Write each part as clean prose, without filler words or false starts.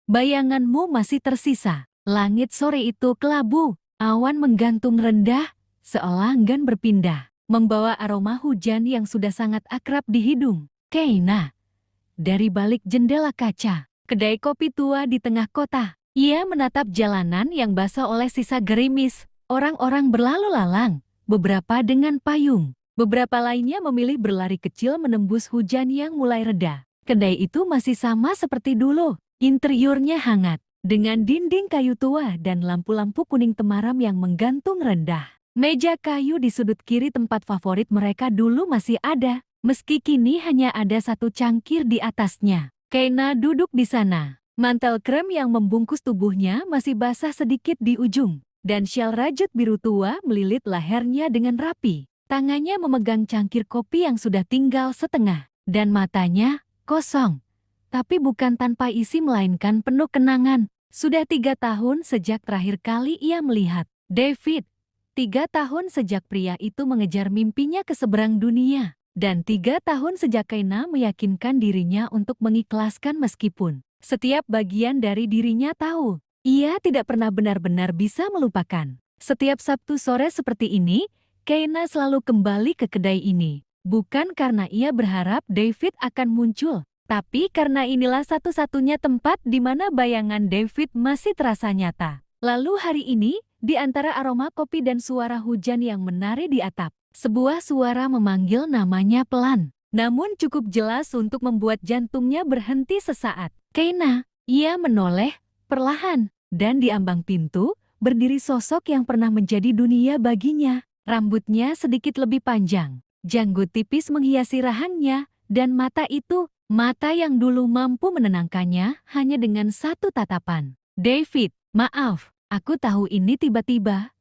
Bayanganmu masih tersisa. Langit sore itu kelabu, awan menggantung rendah, seolah enggan berpindah, membawa aroma hujan yang sudah sangat akrab di hidung. Keina. Dari balik jendela kaca, kedai kopi tua di tengah kota. Ia menatap jalanan yang basah oleh sisa gerimis. Orang-orang berlalu lalang, beberapa dengan payung. Beberapa lainnya memilih berlari kecil menembus hujan yang mulai reda. Kedai itu masih sama seperti dulu. Interiornya hangat, dengan dinding kayu tua dan lampu-lampu kuning temaram yang menggantung rendah. Meja kayu di sudut kiri tempat favorit mereka dulu masih ada, meski kini hanya ada satu cangkir di atasnya. Keina duduk di sana. Mantel krem yang membungkus tubuhnya masih basah sedikit di ujung, dan syal rajut biru tua melilit lehernya dengan rapi. Tangannya memegang cangkir kopi yang sudah tinggal setengah, dan matanya kosong. Tapi bukan tanpa isi melainkan penuh kenangan. Sudah 3 tahun sejak terakhir kali ia melihat David. 3 tahun sejak pria itu mengejar mimpinya ke seberang dunia. Dan 3 tahun sejak Keina meyakinkan dirinya untuk mengikhlaskan meskipun setiap bagian dari dirinya tahu ia tidak pernah benar-benar bisa melupakan. Setiap Sabtu sore seperti ini, Keina selalu kembali ke kedai ini. Bukan karena ia berharap David akan muncul, tapi karena inilah satu-satunya tempat di mana bayangan David masih terasa nyata. Lalu hari ini, di antara aroma kopi dan suara hujan yang menari di atap, sebuah suara memanggil namanya pelan, namun cukup jelas untuk membuat jantungnya berhenti sesaat. Keina, ia menoleh, perlahan, dan di ambang pintu, berdiri sosok yang pernah menjadi dunia baginya. Rambutnya sedikit lebih panjang, janggut tipis menghiasi rahangnya, dan mata itu, mata yang dulu mampu menenangkannya hanya dengan satu tatapan. David, maaf, aku tahu ini tiba-tiba,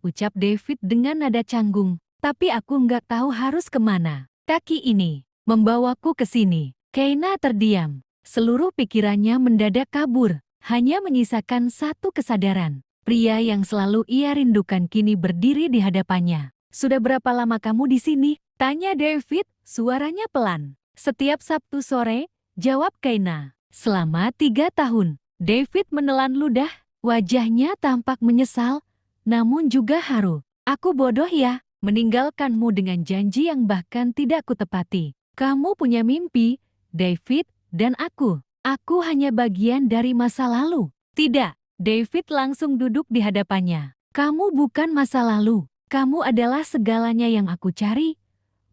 ucap David dengan nada canggung, tapi aku nggak tahu harus kemana. Kaki ini membawaku ke sini. Keina terdiam. Seluruh pikirannya mendadak kabur, hanya menyisakan satu kesadaran. Pria yang selalu ia rindukan kini berdiri di hadapannya. Sudah berapa lama kamu di sini? Tanya David, suaranya pelan. Setiap Sabtu sore, jawab Keina. Selama 3 tahun. David menelan ludah, wajahnya tampak menyesal, namun juga haru. Aku bodoh ya, meninggalkanmu dengan janji yang bahkan tidak kutepati. Kamu punya mimpi, David, dan aku. Aku hanya bagian dari masa lalu. Tidak, David langsung duduk di hadapannya. Kamu bukan masa lalu, kamu adalah segalanya yang aku cari.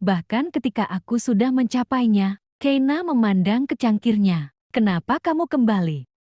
Bahkan ketika aku sudah mencapainya, Keina memandang ke cangkirnya. Kenapa kamu kembali?